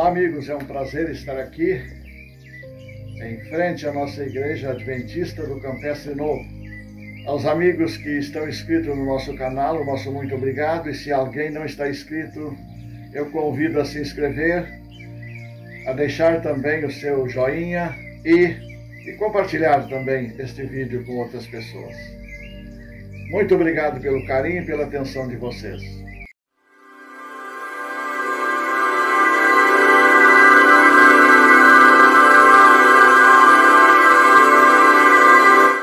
Olá amigos, é um prazer estar aqui em frente à nossa Igreja Adventista do Campestre Novo. Aos amigos que estão inscritos no nosso canal, o nosso muito obrigado, e se alguém não está inscrito, eu convido a se inscrever, a deixar também o seu joinha e compartilhar também este vídeo com outras pessoas. Muito obrigado pelo carinho e pela atenção de vocês.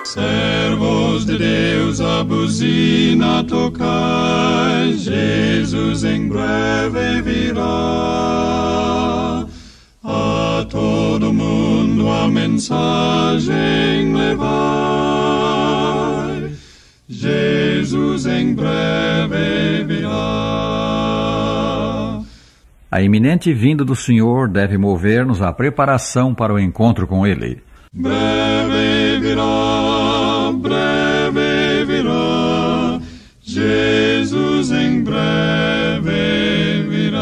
Servos de Deus, a buzina tocai, Jesus em breve virá. A todo mundo a mensagem levai, Jesus em breve virá. A iminente vinda do Senhor deve mover-nos à preparação para o encontro com Ele. Breve virá, Jesus em breve virá.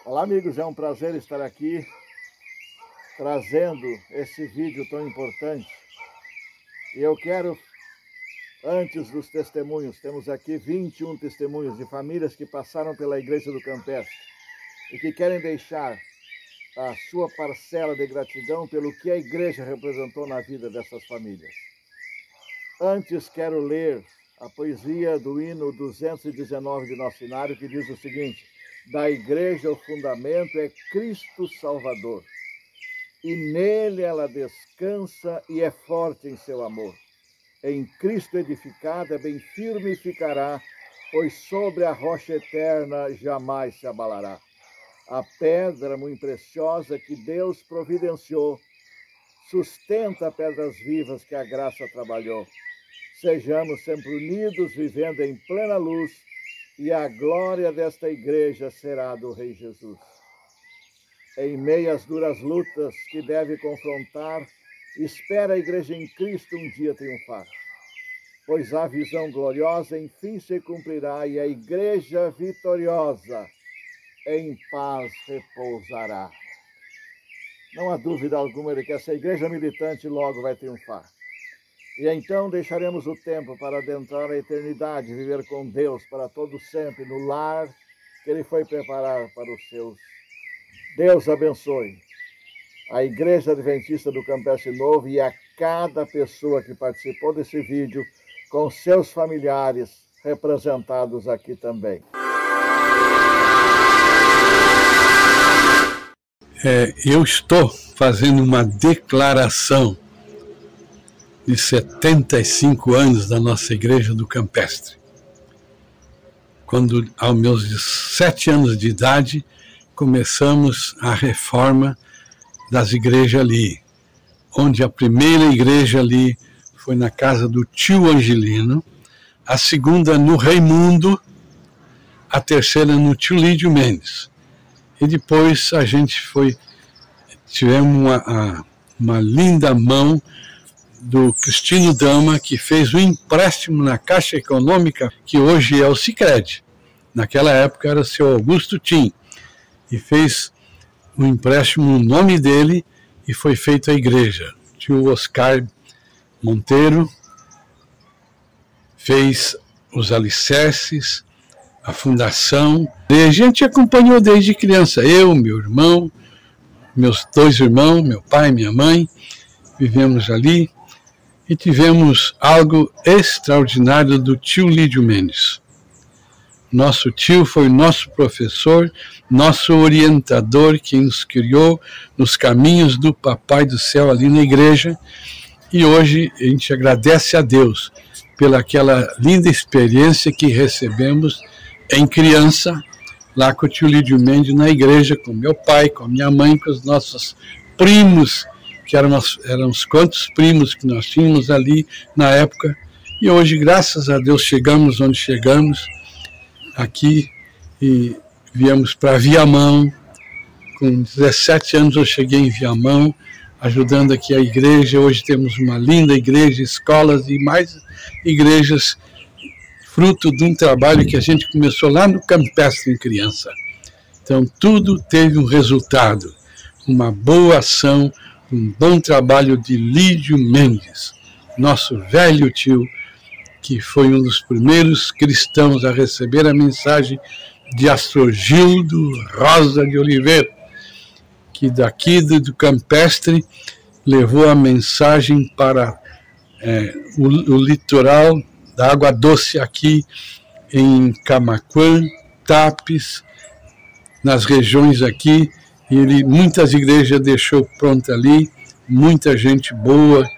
Olá amigos, é um prazer estar aqui trazendo esse vídeo tão importante. E eu quero, antes dos testemunhos, temos aqui 21 testemunhos de famílias que passaram pela Igreja do Campestre e que querem deixar a sua parcela de gratidão pelo que a igreja representou na vida dessas famílias. Antes quero ler a poesia do hino 219 de Nosso Inário, que diz o seguinte: da igreja o fundamento é Cristo Salvador, e nele ela descansa e é forte em seu amor. Em Cristo edificada, bem firme ficará, pois sobre a rocha eterna jamais se abalará. A pedra muito preciosa que Deus providenciou sustenta pedras vivas que a graça trabalhou. Sejamos sempre unidos, vivendo em plena luz, e a glória desta igreja será do Rei Jesus. Em meio às duras lutas que deve confrontar, espera a igreja em Cristo um dia triunfar. Pois a visão gloriosa enfim se cumprirá, e a igreja vitoriosa em paz repousará. Não há dúvida alguma de que essa igreja militante logo vai triunfar. E então deixaremos o tempo para adentrar a eternidade, viver com Deus para todo sempre, no lar que Ele foi preparar para os seus. Deus abençoe a Igreja Adventista do Campestre Novo e a cada pessoa que participou desse vídeo, com seus familiares representados aqui também. Eu estou fazendo uma declaração de 75 anos da nossa Igreja do Campestre. Quando, aos meus 7 anos de idade, começamos a reforma das igrejas ali, onde a primeira igreja ali foi na casa do tio Angelino, a segunda no Raimundo, a terceira no tio Lídio Mendes. E depois a gente tivemos uma linda mão do Cristino Dama, que fez um empréstimo na Caixa Econômica, que hoje é o Sicredi. Naquela época era o seu Augusto Tim, e fez um empréstimo no nome dele e foi feita a igreja. O tio Oscar Monteiro fez os alicerces, a fundação. E a gente acompanhou desde criança, eu, meu irmão, meus 2 irmãos, meu pai e minha mãe, vivemos ali e tivemos algo extraordinário do tio Lídio Mendes. Nosso tio foi nosso professor, nosso orientador, que nos criou nos caminhos do Papai do Céu ali na igreja. E hoje a gente agradece a Deus pela aquela linda experiência que recebemos em criança, lá com o tio Lídio Mendes na igreja, com meu pai, com a minha mãe, com os nossos primos, que eram uns quantos primos que nós tínhamos ali na época. E hoje, graças a Deus, chegamos onde chegamos aqui e viemos para Viamão. Com 17 anos eu cheguei em Viamão, ajudando aqui a igreja. Hoje temos uma linda igreja, escolas e mais igrejas, fruto de um trabalho que a gente começou lá no Campestre em criança. Então tudo teve um resultado, uma boa ação, um bom trabalho de Lídio Mendes, nosso velho tio, que foi um dos primeiros cristãos a receber a mensagem de Astrogildo Rosa de Oliveira, que daqui do Campestre levou a mensagem para o litoral da Água Doce aqui em Camaquã, Tapes, nas regiões aqui. Ele muitas igrejas deixou pronta ali, muita gente boa.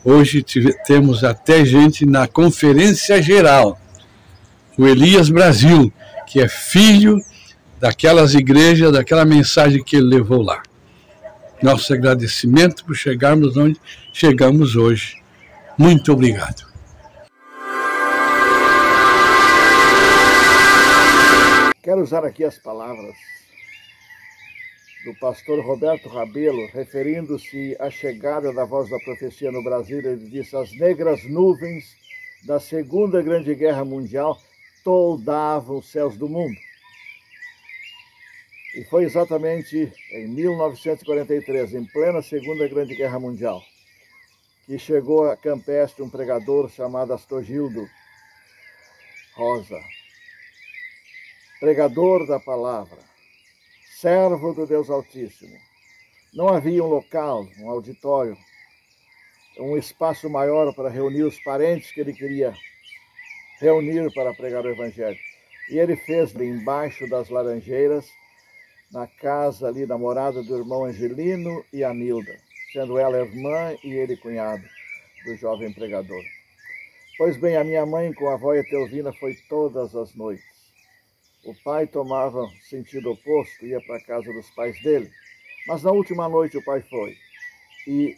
Hoje temos até gente na Conferência Geral, o Elias Brasil, que é filho daquelas igrejas, daquela mensagem que ele levou lá. Nosso agradecimento por chegarmos onde chegamos hoje. Muito obrigado. Quero usar aqui as palavras do pastor Roberto Rabelo, referindo-se à chegada da Voz da Profecia no Brasil. Ele disse: as negras nuvens da Segunda Grande Guerra Mundial toldavam os céus do mundo. E foi exatamente em 1943, em plena Segunda Grande Guerra Mundial, que chegou a Campestre um pregador chamado Astrogildo Rosa, pregador da palavra, servo do Deus Altíssimo. Não havia um local, um auditório, um espaço maior para reunir os parentes que ele queria reunir para pregar o Evangelho. E ele fez embaixo das Laranjeiras, na casa ali da morada do irmão Angelino e Anilda, sendo ela irmã e ele cunhado do jovem pregador. Pois bem, a minha mãe com a avó Etelvina foi todas as noites. O pai tomava sentido oposto, ia para a casa dos pais dele. Mas na última noite o pai foi. E,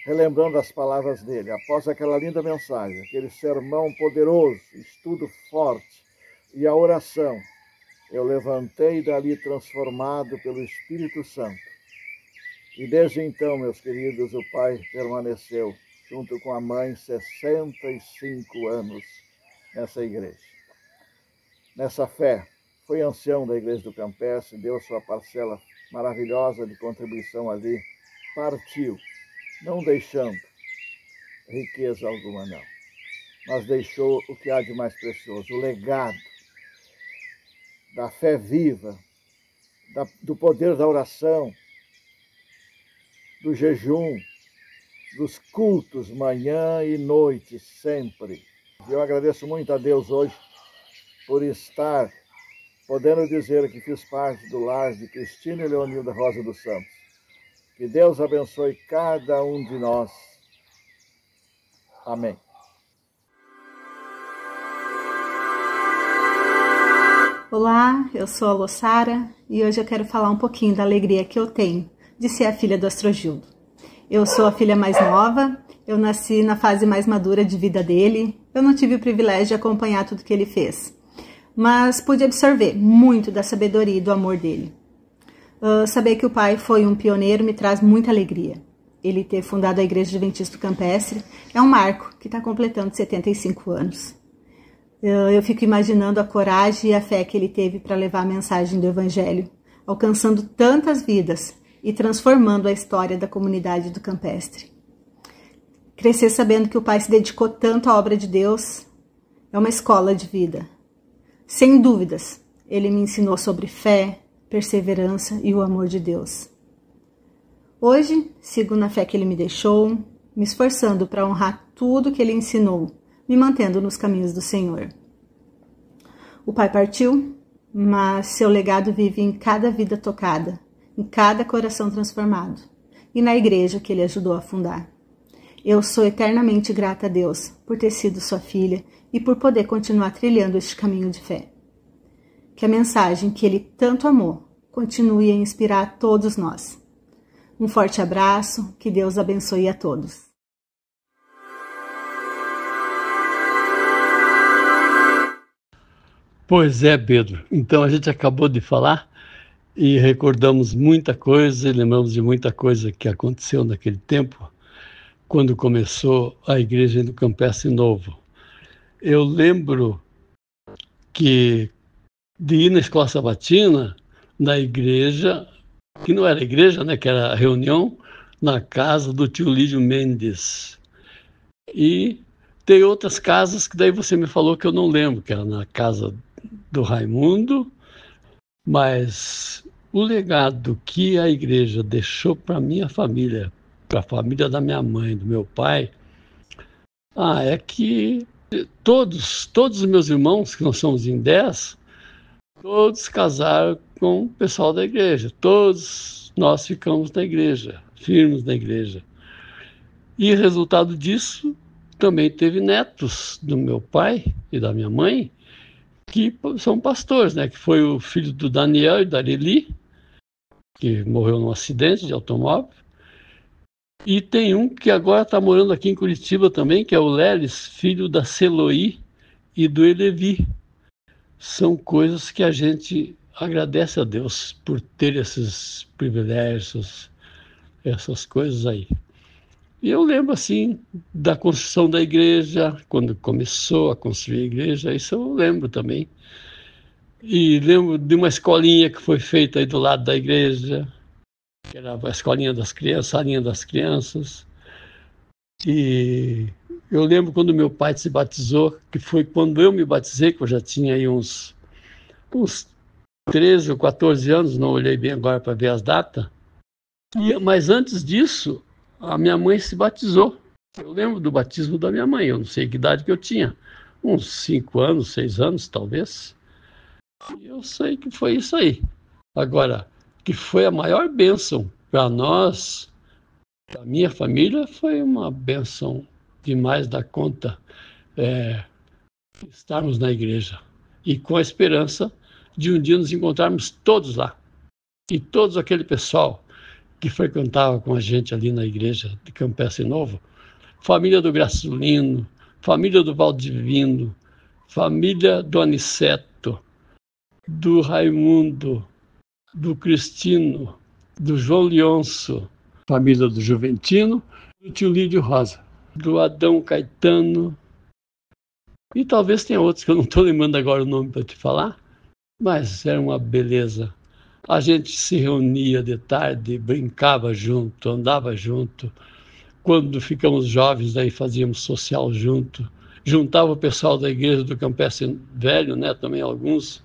relembrando as palavras dele, após aquela linda mensagem, aquele sermão poderoso, estudo forte e a oração, eu levantei dali transformado pelo Espírito Santo. E desde então, meus queridos, o pai permaneceu, junto com a mãe, 65 anos nessa igreja. Nessa fé, foi ancião da Igreja do Campestre, deu sua parcela maravilhosa de contribuição ali, partiu, não deixando riqueza alguma não, mas deixou o que há de mais precioso, o legado da fé viva, do poder da oração, do jejum, dos cultos manhã e noite, sempre. Eu agradeço muito a Deus hoje por estar podendo dizer que fiz parte do lar de Cristina e Leonilda Rosa dos Santos. Que Deus abençoe cada um de nós. Amém. Olá, eu sou a Lossara e hoje eu quero falar um pouquinho da alegria que eu tenho de ser a filha do Astrogildo. Eu sou a filha mais nova, eu nasci na fase mais madura de vida dele, eu não tive o privilégio de acompanhar tudo que ele fez, mas pude absorver muito da sabedoria e do amor dele. Saber que o pai foi um pioneiro me traz muita alegria. Ele ter fundado a Igreja Adventista do Campestre é um marco que está completando 75 anos. Eu fico imaginando a coragem e a fé que ele teve para levar a mensagem do Evangelho, alcançando tantas vidas e transformando a história da comunidade do Campestre. Crescer sabendo que o pai se dedicou tanto à obra de Deus é uma escola de vida. Sem dúvidas, ele me ensinou sobre fé, perseverança e o amor de Deus. Hoje, sigo na fé que ele me deixou, me esforçando para honrar tudo que ele ensinou, me mantendo nos caminhos do Senhor. O pai partiu, mas seu legado vive em cada vida tocada, em cada coração transformado e na igreja que ele ajudou a fundar. Eu sou eternamente grata a Deus por ter sido sua filha e por poder continuar trilhando este caminho de fé. Que a mensagem que ele tanto amou continue a inspirar todos nós. Um forte abraço, que Deus abençoe a todos. Pois é, Pedro. Então a gente acabou de falar e recordamos muita coisa, e lembramos de muita coisa que aconteceu naquele tempo, quando começou a igreja do Campestre Novo. Eu lembro de ir na escola sabatina, na igreja, que não era igreja, né, que era a reunião, na casa do tio Lídio Mendes. E tem outras casas que daí você me falou que eu não lembro, que era na casa do Raimundo, mas o legado que a igreja deixou para minha família, para a família da minha mãe, do meu pai, é que todos os meus irmãos, que nós somos em 10, todos casaram com o pessoal da igreja, todos nós ficamos na igreja, firmes na igreja. E resultado disso, também teve netos do meu pai e da minha mãe, que são pastores, né? Que foi o filho do Daniel e da Areli, que morreu num acidente de automóvel. E tem um que agora está morando aqui em Curitiba também, que é o Lelis, filho da Celoí e do Elevi. São coisas que a gente agradece a Deus por ter esses privilégios, essas coisas aí. E eu lembro, assim, da construção da igreja, quando começou a construir a igreja, isso eu lembro também. E lembro de uma escolinha que foi feita aí do lado da igreja, que era a escolinha das crianças, a salinha das crianças. E eu lembro quando meu pai se batizou, que foi quando eu me batizei, que eu já tinha aí uns 13 ou 14 anos, não olhei bem agora para ver as datas. Mas antes disso, a minha mãe se batizou. Eu lembro do batismo da minha mãe, eu não sei que idade que eu tinha, uns 5 anos, 6 anos talvez. E eu sei que foi isso aí. Agora, que foi a maior bênção para nós, para a minha família, foi uma bênção demais da conta estarmos na igreja. E com a esperança de um dia nos encontrarmos todos lá. E todo aquele pessoal que frequentava com a gente ali na igreja de Campestre Novo, família do Gracilino, família do Valdivino, família do Aniceto, do Raimundo, do Cristino, do João Leonço, família do Juventino, do tio Lídio Rosa, do Adão Caetano, e talvez tenha outros que eu não estou lembrando agora o nome para te falar, mas era uma beleza. A gente se reunia de tarde, brincava junto, andava junto. Quando ficamos jovens, daí fazíamos social junto. Juntava o pessoal da igreja do Campestre Velho, né, também alguns.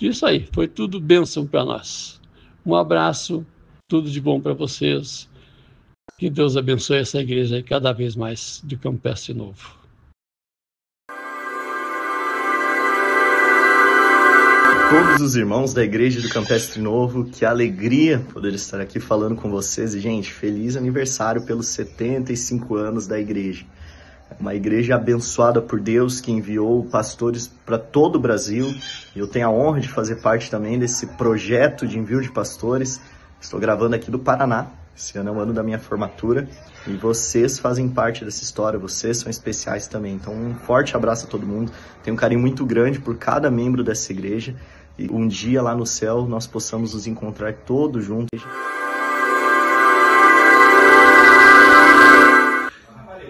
Isso aí, foi tudo bênção para nós. Um abraço, tudo de bom para vocês. Que Deus abençoe essa igreja aí cada vez mais de Campestre Novo. Todos os irmãos da Igreja do Campestre Novo, que alegria poder estar aqui falando com vocês. E, gente, feliz aniversário pelos 75 anos da igreja. Uma igreja abençoada por Deus, que enviou pastores para todo o Brasil. Eu tenho a honra de fazer parte também desse projeto de envio de pastores. Estou gravando aqui do Paraná. Esse ano é o ano da minha formatura. E vocês fazem parte dessa história, vocês são especiais também. Então, um forte abraço a todo mundo. Tenho um carinho muito grande por cada membro dessa igreja. E um dia lá no céu nós possamos nos encontrar todos juntos.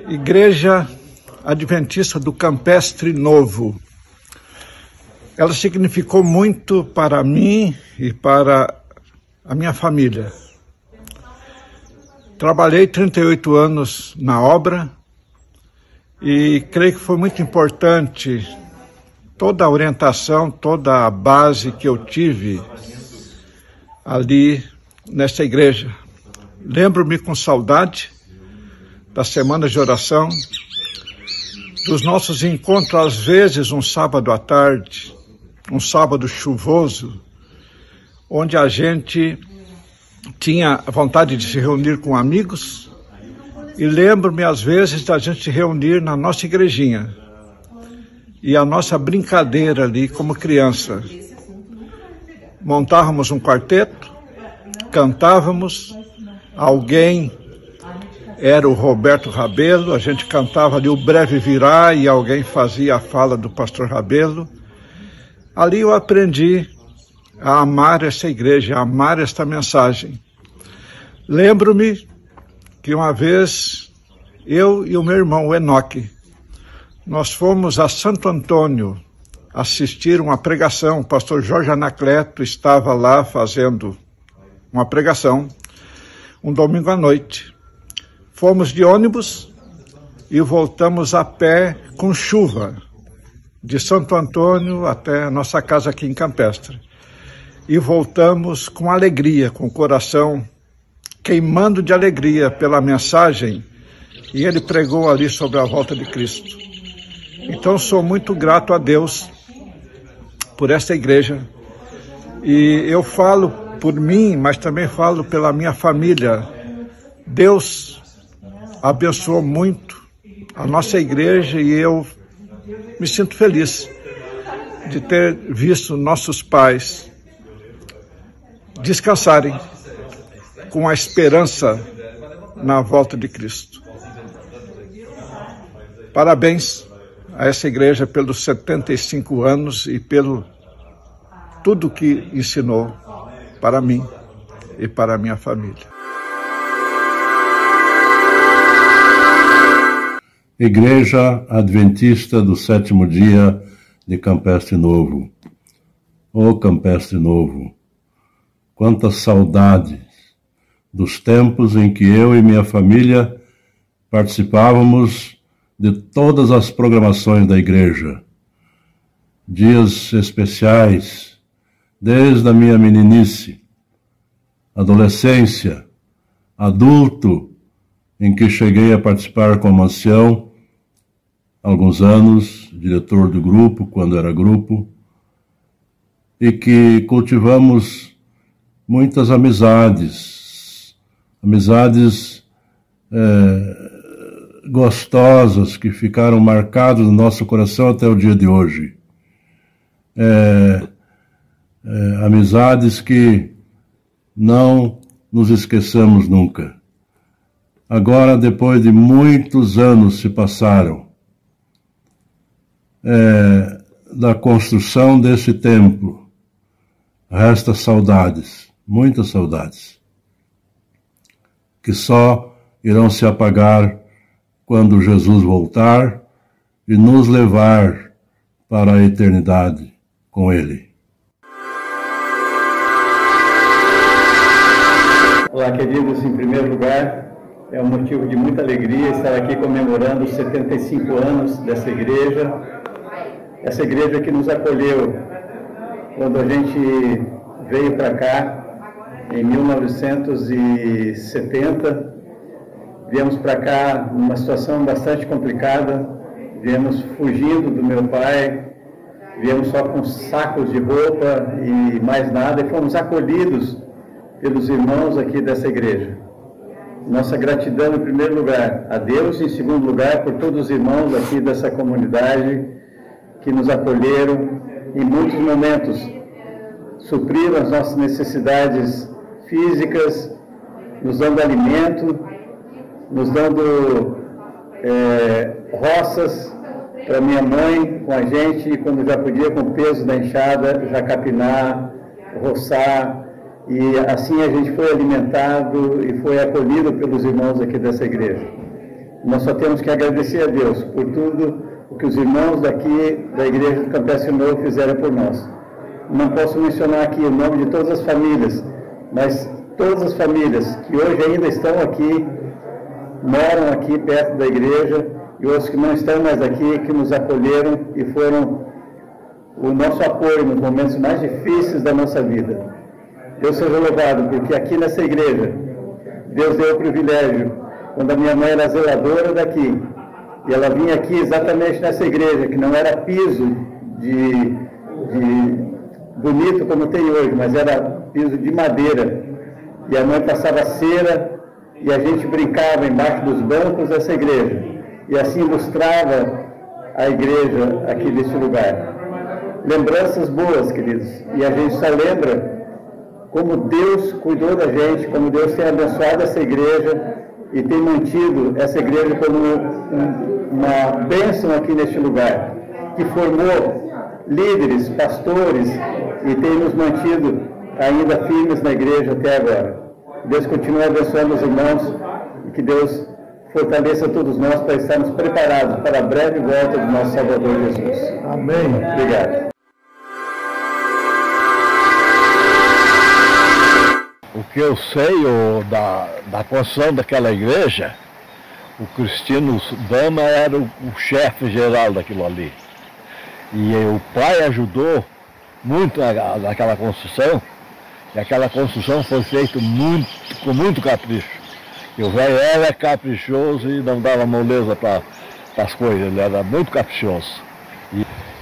Igreja Adventista do Campestre Novo. Ela significou muito para mim e para a minha família. Trabalhei 38 anos na obra e creio que foi muito importante toda a orientação, toda a base que eu tive ali nessa igreja. Lembro-me com saudade das semanas de oração, dos nossos encontros, às vezes um sábado à tarde, um sábado chuvoso, onde a gente tinha vontade de se reunir com amigos, e lembro-me às vezes da gente se reunir na nossa igrejinha, e a nossa brincadeira ali como criança. Montávamos um quarteto, cantávamos, alguém era o Roberto Rabelo, a gente cantava ali o Breve Virá e alguém fazia a fala do pastor Rabelo. Ali eu aprendi a amar essa igreja, a amar esta mensagem. Lembro-me que uma vez eu e o meu irmão, o Enoque, nós fomos a Santo Antônio assistir uma pregação. O pastor Jorge Anacleto estava lá fazendo uma pregação, um domingo à noite. Fomos de ônibus e voltamos a pé com chuva, de Santo Antônio até a nossa casa aqui em Campestre. E voltamos com alegria, com o coração queimando de alegria pela mensagem, e ele pregou ali sobre a volta de Cristo. Então sou muito grato a Deus por esta igreja, e eu falo por mim, mas também falo pela minha família. Deus abençoou muito a nossa igreja e eu me sinto feliz de ter visto nossos pais descansarem com a esperança na volta de Cristo. Parabéns a essa igreja pelos 75 anos e pelo tudo que ensinou para mim e para a minha família. Igreja Adventista do Sétimo Dia de Campestre Novo. Ô Campestre Novo, quantas saudades dos tempos em que eu e minha família participávamos de todas as programações da igreja. Dias especiais, desde a minha meninice, adolescência, adulto, em que cheguei a participar com a Mancião, alguns anos, diretor do grupo, quando era grupo, e que cultivamos muitas amizades gostosas que ficaram marcadas no nosso coração até o dia de hoje. Amizades que não nos esqueçamos nunca. Agora, depois de muitos anos se passaram da construção desse templo, resta saudades, muitas saudades, que só irão se apagar quando Jesus voltar e nos levar para a eternidade com Ele. Olá, queridos, em primeiro lugar, é um motivo de muita alegria estar aqui comemorando os 75 anos dessa igreja, essa igreja que nos acolheu quando a gente veio para cá em 1970. Viemos para cá numa situação bastante complicada, viemos fugindo do meu pai, viemos só com sacos de roupa e mais nada, e fomos acolhidos pelos irmãos aqui dessa igreja. Nossa gratidão em primeiro lugar a Deus, em segundo lugar por todos os irmãos aqui dessa comunidade que nos acolheram em muitos momentos, supriram as nossas necessidades físicas, nos dando alimento, nos dando roças para minha mãe com a gente, quando já podia, com o peso da enxada, já capinar, roçar, e assim a gente foi alimentado e foi acolhido pelos irmãos aqui dessa igreja. Nós só temos que agradecer a Deus por tudo o que os irmãos daqui da igreja do Campestre Novo fizeram por nós. Não posso mencionar aqui o nome de todas as famílias, mas todas as famílias que hoje ainda estão aqui, moram aqui perto da igreja, e outros que não estão mais aqui, que nos acolheram e foram o nosso apoio nos momentos mais difíceis da nossa vida. Deus seja louvado, porque aqui nessa igreja, Deus deu o privilégio, quando a minha mãe era zeladora daqui, e ela vinha aqui exatamente nessa igreja, que não era piso de bonito como tem hoje, mas era piso de madeira, e a mãe passava cera, e a gente brincava embaixo dos bancos dessa igreja, e assim ilustrava a igreja aqui desse lugar. Lembranças boas, queridos, e a gente só lembra como Deus cuidou da gente, como Deus tem abençoado essa igreja e tem mantido essa igreja como uma bênção aqui neste lugar, que formou líderes, pastores e tem nos mantido ainda firmes na igreja até agora. Deus continue abençoando os irmãos e que Deus fortaleça todos nós para estarmos preparados para a breve volta do nosso Salvador Jesus. Amém. Obrigado. O que eu sei da construção daquela igreja, o Cristino Dama era o chefe geral daquilo ali. E o pai ajudou muito naquela construção, e aquela construção foi feita com muito capricho. E o velho era caprichoso e não dava moleza para as coisas, ele era muito caprichoso.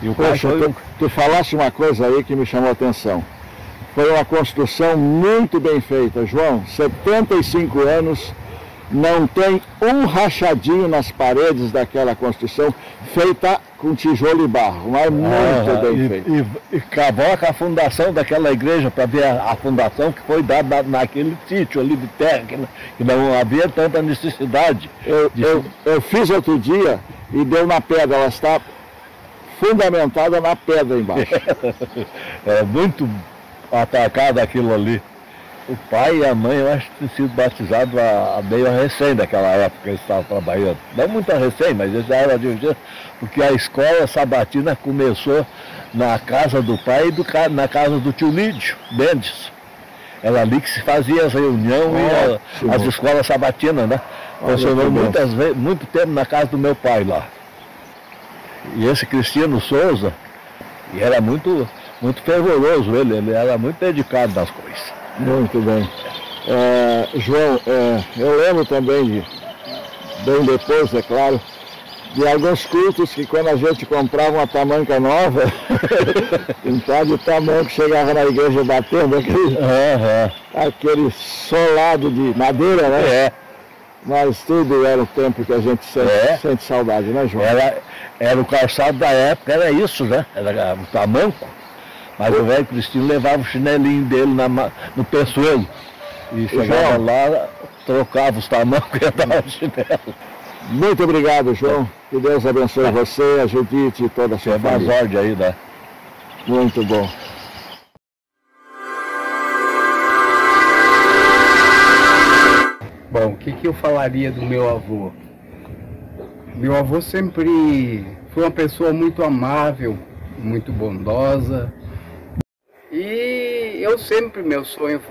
E o Poxa, tu falaste uma coisa aí que me chamou a atenção. Foi uma construção muito bem feita, João. 75 anos, não tem um rachadinho nas paredes daquela construção, feita com tijolo e barro, mas muito bem feito. E cavoca a fundação daquela igreja, para ver a fundação que foi dada naquele sítio ali de terra, que não havia tanta necessidade. Eu fiz outro dia e deu na pedra, ela está fundamentada na pedra embaixo. É muito atacado aquilo ali. O pai e a mãe, eu acho que tinham sido batizados meio recém daquela época que eles estavam trabalhando. Não muito recém, mas eles já eram dirigidos, porque a escola sabatina começou na casa do pai e na casa do tio Lídio Mendes. Era ali que se fazia as reuniões e as escolas sabatinas, né? Funcionou muito tempo na casa do meu pai lá. E esse Cristiano Souza, era muito fervoroso, ele era muito dedicado nas coisas. Muito bem. João, eu lembro também, bem depois, é claro, de alguns cultos que quando a gente comprava uma tamanca nova, então de tamanco chegava na igreja batendo aquele solado de madeira, né? Mas tudo era o tempo que a gente sente saudade, né, João? Era o calçado da época, era isso, né? Era o tamanco. Mas o velho Cristino levava o chinelinho dele no pessoal. E chegava lá, trocava os tamancos e dava o chinelo. Muito obrigado, João. Que Deus abençoe você, a Judite e toda a sua família. Mais ordem aí, né? Muito bom. Bom, o que eu falaria do meu avô? Meu avô sempre foi uma pessoa muito amável, muito bondosa. E eu sempre, meu sonho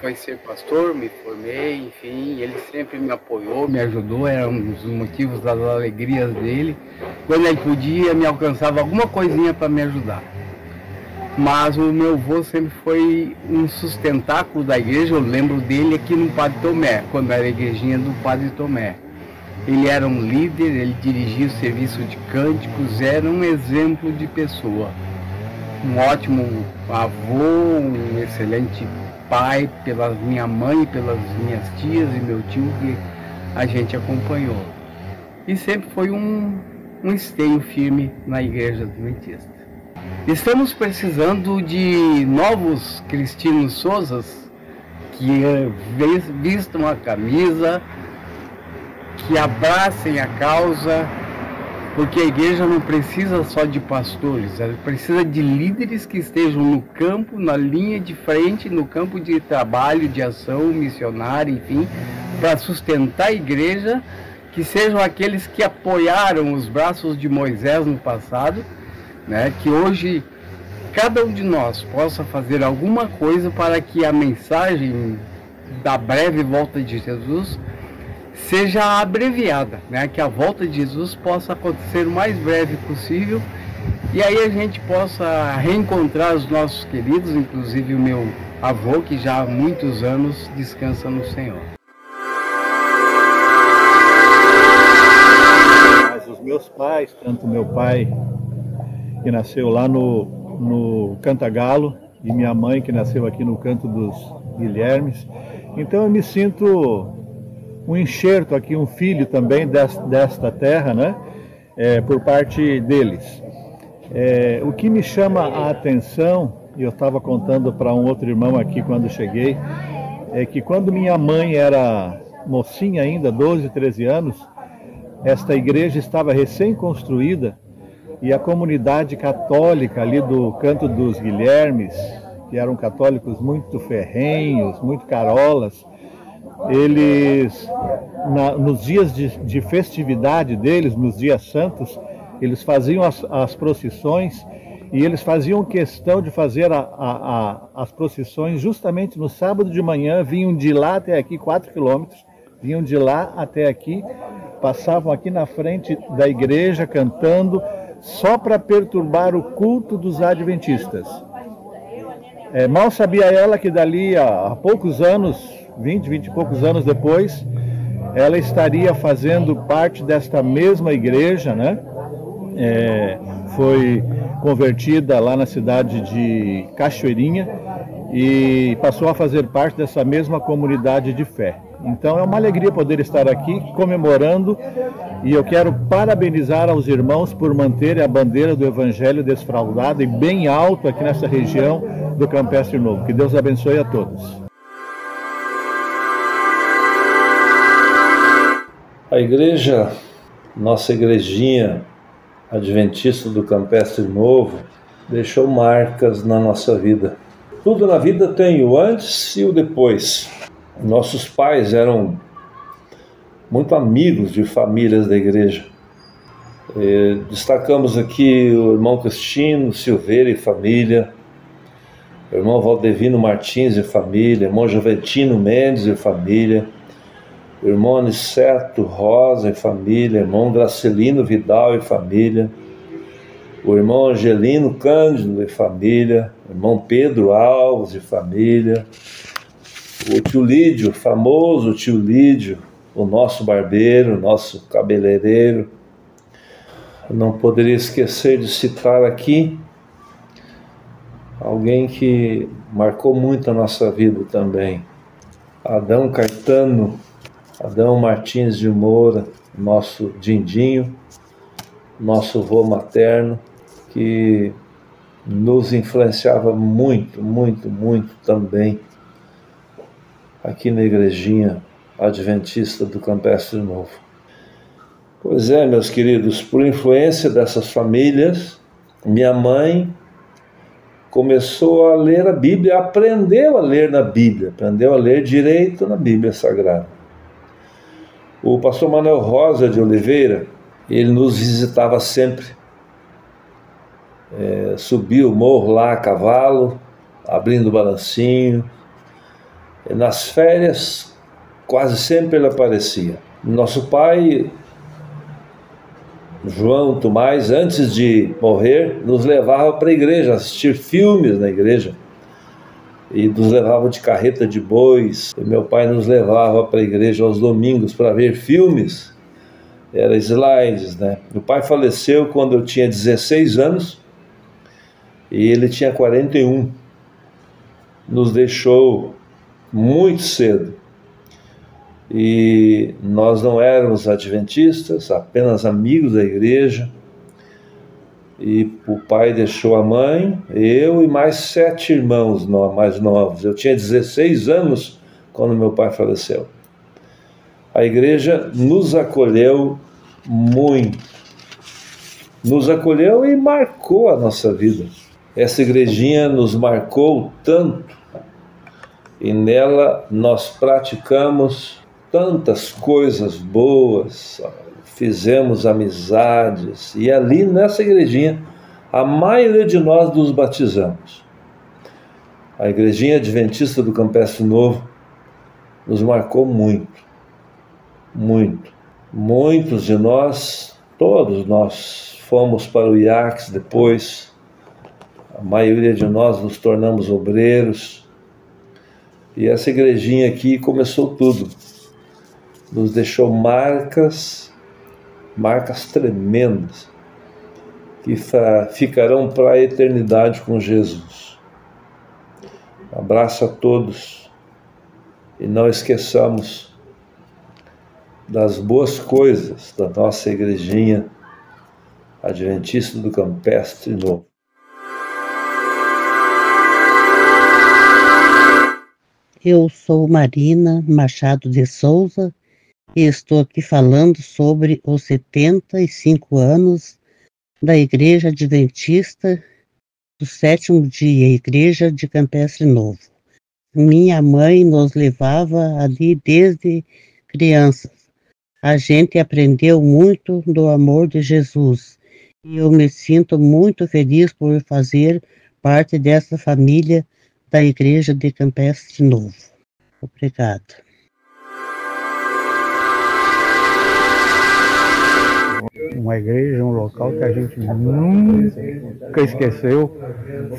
foi ser pastor, me formei, enfim, ele sempre me apoiou, me ajudou, era um dos motivos das alegrias dele. Quando ele podia, me alcançava alguma coisinha para me ajudar. Mas o meu avô sempre foi um sustentáculo da igreja, eu lembro dele aqui no Padre Tomé, quando era a igrejinha do Padre Tomé. Ele era um líder, ele dirigia o serviço de cânticos, era um exemplo de pessoa. Um ótimo avô, um excelente pai, pela minha mãe, pelas minhas tias e meu tio que a gente acompanhou. E sempre foi um esteio firme na igreja adventista. Estamos precisando de novos Cristinos Souzas que vistam a camisa, que abracem a causa, porque a igreja não precisa só de pastores, ela precisa de líderes que estejam no campo, na linha de frente, no campo de trabalho, de ação missionária, enfim, para sustentar a igreja, que sejam aqueles que apoiaram os braços de Moisés no passado, né, que hoje cada um de nós possa fazer alguma coisa para que a mensagem da breve volta de Jesus seja abreviada, né? Que a volta de Jesus possa acontecer o mais breve possível e aí a gente possa reencontrar os nossos queridos, inclusive o meu avô, que já há muitos anos descansa no Senhor. Mas os meus pais, tanto meu pai, que nasceu lá no Cantagalo, e minha mãe, que nasceu aqui no Canto dos Guilhermes, então eu me sinto um enxerto aqui, um filho também desta terra, né? Por parte deles. O que me chama a atenção, e eu estava contando para um outro irmão aqui quando cheguei, é que quando minha mãe era mocinha ainda, 12, 13 anos, esta igreja estava recém-construída e a comunidade católica ali do Canto dos Guilhermes, que eram católicos muito ferrenhos, muito carolas, eles, nos dias de festividade deles, nos dias santos, eles faziam as procissões, e eles faziam questão de fazer as procissões justamente no sábado de manhã. Vinham de lá até aqui, 4 quilômetros, vinham de lá até aqui, passavam aqui na frente da igreja cantando, só para perturbar o culto dos adventistas. Mal sabia ela que dali a poucos anos, 20 e poucos anos depois, ela estaria fazendo parte desta mesma igreja, né? Foi convertida lá na cidade de Cachoeirinha e passou a fazer parte dessa mesma comunidade de fé. Então é uma alegria poder estar aqui comemorando, e eu quero parabenizar aos irmãos por manterem a bandeira do Evangelho desfraldada e bem alto aqui nessa região do Campestre Novo. Que Deus abençoe a todos. A igreja, nossa igrejinha adventista do Campestre Novo, deixou marcas na nossa vida. Tudo na vida tem o antes e o depois. Nossos pais eram muito amigos de famílias da igreja. Destacamos aqui o irmão Cristino Silveira e família, o irmão Valdevino Martins e família, o irmão Juventino Mendes e família, o irmão Aniceto Rosa e família, o irmão Gracelino Vidal e família, o irmão Angelino Cândido e família, o irmão Pedro Alves e família, o tio Lídio, famoso tio Lídio, o nosso barbeiro, o nosso cabeleireiro. Eu não poderia esquecer de citar aqui alguém que marcou muito a nossa vida também, Adão Caetano, Adão Martins de Moura, nosso Dindinho, nosso avô materno, que nos influenciava muito, muito, muito também aqui na igrejinha adventista do Campestre Novo. Pois é, meus queridos, por influência dessas famílias, minha mãe começou a ler a Bíblia, aprendeu a ler na Bíblia, aprendeu a ler direito na Bíblia Sagrada. O pastor Manuel Rosa de Oliveira, ele nos visitava sempre. Subia o morro lá a cavalo, abrindo o balancinho. Nas férias, quase sempre ele aparecia. Nosso pai, João Tomás, antes de morrer, nos levava para a igreja, assistir filmes na igreja. E nos levava de carreta de bois. E meu pai nos levava para a igreja aos domingos para ver filmes. Era slides, né? Meu pai faleceu quando eu tinha 16 anos e ele tinha 41. Nos deixou muito cedo. E nós não éramos adventistas, apenas amigos da igreja. E o pai deixou a mãe, eu e mais 7 irmãos mais novos. Eu tinha 16 anos quando meu pai faleceu. A igreja nos acolheu muito. Nos acolheu e marcou a nossa vida. Essa igrejinha nos marcou tanto. E nela nós praticamos tantas coisas boas, fizemos amizades, e ali nessa igrejinha a maioria de nós nos batizamos. A igrejinha adventista do Campestre Novo nos marcou muito, muito. Muitos de nós, todos nós, fomos para o IACS depois. A maioria de nós nos tornamos obreiros. E essa igrejinha aqui começou tudo. Nos deixou marcas tremendas, que ficarão para a eternidade com Jesus. Um abraço a todos e não esqueçamos das boas coisas da nossa igrejinha adventista do Campestre Novo. Eu sou Marina Machado de Souza e estou aqui falando sobre os 75 anos da Igreja Adventista do Sétimo Dia, Igreja de Campestre Novo. Minha mãe nos levava ali desde crianças. A gente aprendeu muito do amor de Jesus. E eu me sinto muito feliz por fazer parte dessa família da Igreja de Campestre Novo. Obrigada. Uma igreja, um local que a gente nunca esqueceu.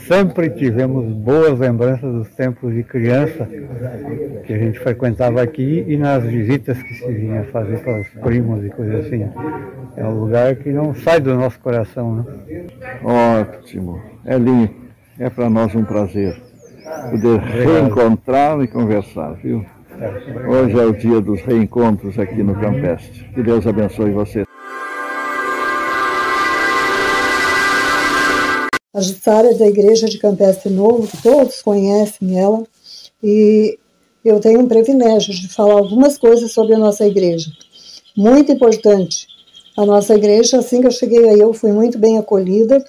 Sempre tivemos boas lembranças dos tempos de criança que a gente frequentava aqui e nas visitas que se vinha fazer para os primos e coisas assim. É um lugar que não sai do nosso coração, né? Ótimo. Elinho, é para nós um prazer poder reencontrar e conversar, viu? Hoje é o dia dos reencontros aqui no Campestre. Que Deus abençoe você. A Jussara é da Igreja de Campestre Novo, que todos conhecem ela, e eu tenho um privilégio de falar algumas coisas sobre a nossa igreja. Muito importante. A nossa igreja, assim que eu cheguei aí, eu fui muito bem acolhida.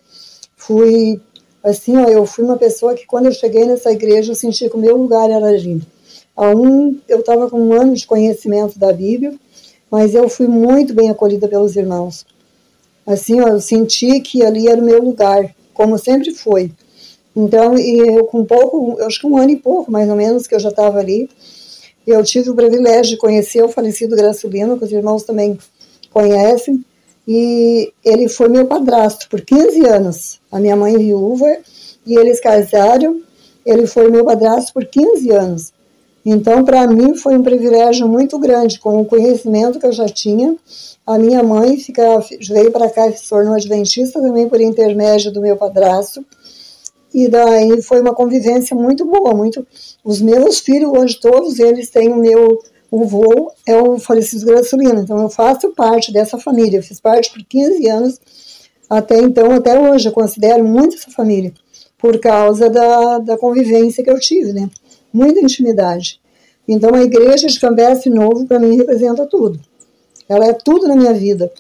Eu fui uma pessoa que quando eu cheguei nessa igreja, eu senti que o meu lugar era ali. Eu estava com 1 ano de conhecimento da Bíblia, mas eu fui muito bem acolhida pelos irmãos. Eu senti que ali era o meu lugar, como sempre foi. Então, eu acho que 1 ano e pouco, mais ou menos, que eu já estava ali, eu tive o privilégio de conhecer o falecido Gracilino, que os irmãos também conhecem, e ele foi meu padrasto por 15 anos. A minha mãe viúva, e eles casaram, ele foi meu padrasto por 15 anos. Então, para mim, foi um privilégio muito grande, com o conhecimento que eu já tinha. A minha mãe veio para cá e se tornou adventista também por intermédio do meu padrasto. E daí foi uma convivência muito boa. Os meus filhos, hoje, todos eles têm o vô é o falecido Gracilino. Então, eu faço parte dessa família. Eu fiz parte por 15 anos. Até hoje, eu considero muito essa família, por causa da convivência que eu tive, né? Muita intimidade. Então, a Igreja de Campestre Novo, para mim, representa tudo. Ela é tudo na minha vida.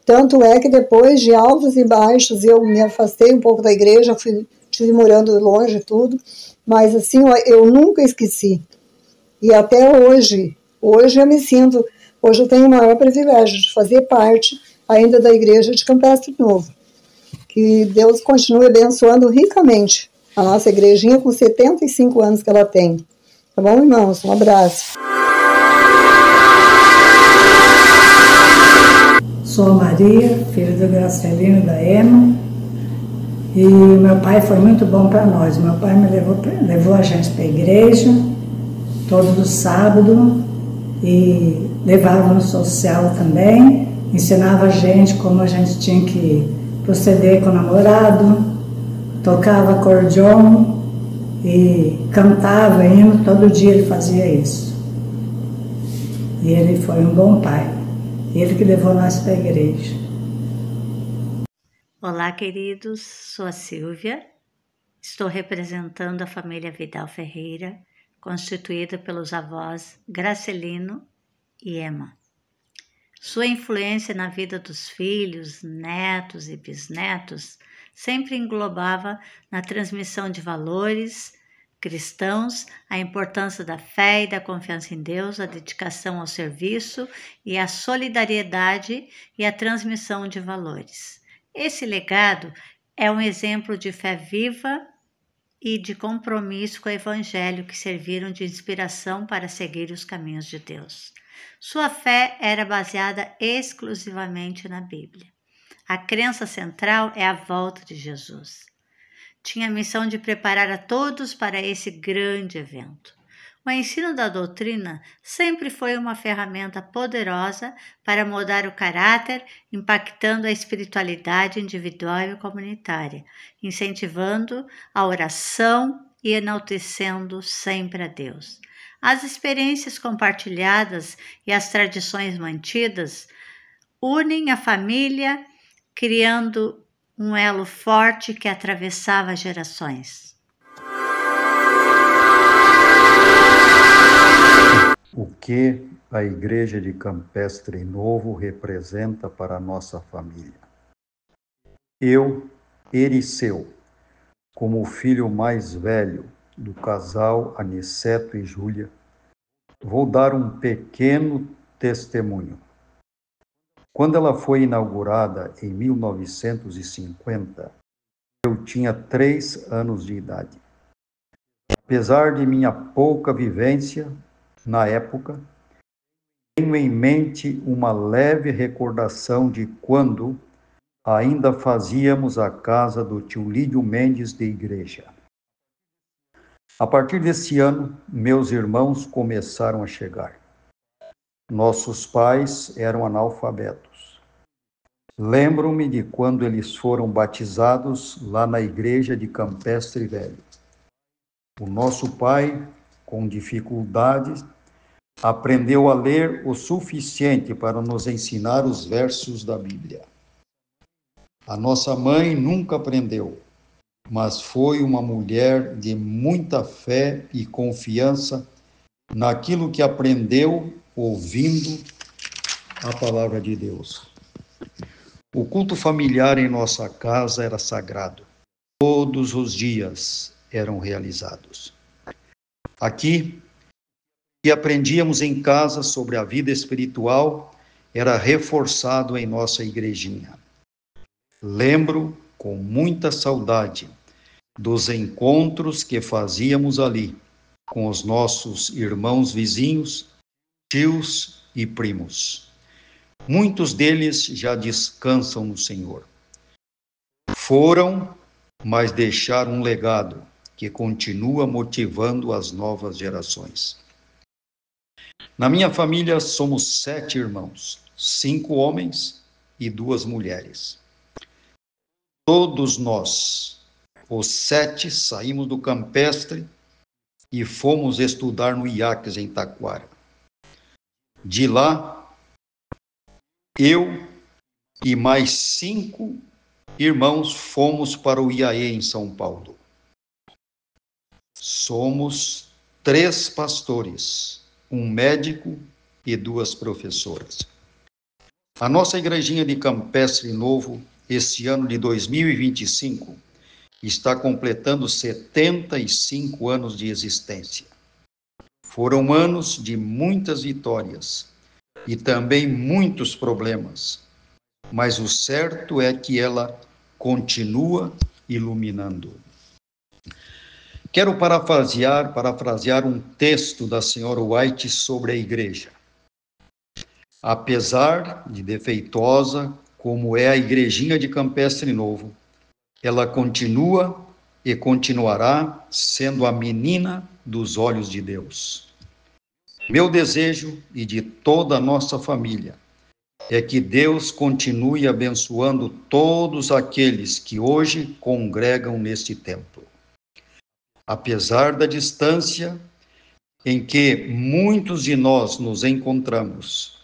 Tanto é que depois de altos e baixos, eu me afastei um pouco da igreja, estive morando longe e tudo, mas assim, eu nunca esqueci. E até hoje eu me sinto, hoje eu tenho o maior privilégio de fazer parte ainda da Igreja de Campestre Novo. Que Deus continue abençoando ricamente a nossa igrejinha com 75 anos que ela tem. Tá bom, irmãos? Um abraço. Sou a Maria, filha do Gracilino e da Ema, e meu pai foi muito bom para nós. Meu pai levou a gente para a igreja todos os sábados e levava no social também, ensinava a gente como a gente tinha que proceder com o namorado, tocava acordeon e cantava hino, todo dia ele fazia isso. E ele foi um bom pai. Ele que levou nós para a igreja. Olá, queridos. Sou a Silvia. Estou representando a família Vidal Ferreira, constituída pelos avós Gracilino e Ema. Sua influência na vida dos filhos, netos e bisnetos sempre englobava na transmissão de valores cristãos, a importância da fé e da confiança em Deus, a dedicação ao serviço e a solidariedade e a transmissão de valores. Esse legado é um exemplo de fé viva e de compromisso com o Evangelho que serviram de inspiração para seguir os caminhos de Deus. Sua fé era baseada exclusivamente na Bíblia. A crença central é a volta de Jesus. Tinha a missão de preparar a todos para esse grande evento. O ensino da doutrina sempre foi uma ferramenta poderosa para mudar o caráter, impactando a espiritualidade individual e comunitária, incentivando a oração e enaltecendo sempre a Deus. As experiências compartilhadas e as tradições mantidas unem a família, criando um elo forte que atravessava gerações. O que a Igreja de Campestre Novo representa para a nossa família? Eu, Ericeu, como o filho mais velho do casal Aniceto e Júlia, vou dar um pequeno testemunho. Quando ela foi inaugurada em 1950, eu tinha 3 anos de idade. Apesar de minha pouca vivência na época, tenho em mente uma leve recordação de quando ainda fazíamos a casa do tio Lídio Mendes de igreja. A partir desse ano, meus irmãos começaram a chegar. Nossos pais eram analfabetos. Lembro-me de quando eles foram batizados lá na igreja de Campestre Velho. O nosso pai, com dificuldades, aprendeu a ler o suficiente para nos ensinar os versos da Bíblia. A nossa mãe nunca aprendeu, mas foi uma mulher de muita fé e confiança naquilo que aprendeu ouvindo a palavra de Deus. O culto familiar em nossa casa era sagrado. Todos os dias eram realizados. Aqui, o que aprendíamos em casa sobre a vida espiritual era reforçado em nossa igrejinha. Lembro com muita saudade dos encontros que fazíamos ali com os nossos irmãos vizinhos, tios e primos. Muitos deles já descansam no Senhor. Foram, mas deixaram um legado que continua motivando as novas gerações. Na minha família somos 7 irmãos, 5 homens e 2 mulheres. Todos nós, os 7, saímos do campestre e fomos estudar no IACS em Taquara. De lá, eu e mais 5 irmãos fomos para o IAE em São Paulo. Somos 3 pastores, um médico e 2 professoras. A nossa igrejinha de Campestre Novo, esse ano de 2025, está completando 75 anos de existência. Foram anos de muitas vitórias e também muitos problemas, mas o certo é que ela continua iluminando. Quero parafrasear um texto da senhora White sobre a igreja. Apesar de defeituosa, como é a igrejinha de Campestre Novo, ela continua e continuará sendo a menina dos olhos de Deus. Meu desejo e de toda a nossa família é que Deus continue abençoando todos aqueles que hoje congregam neste templo. Apesar da distância em que muitos de nós nos encontramos,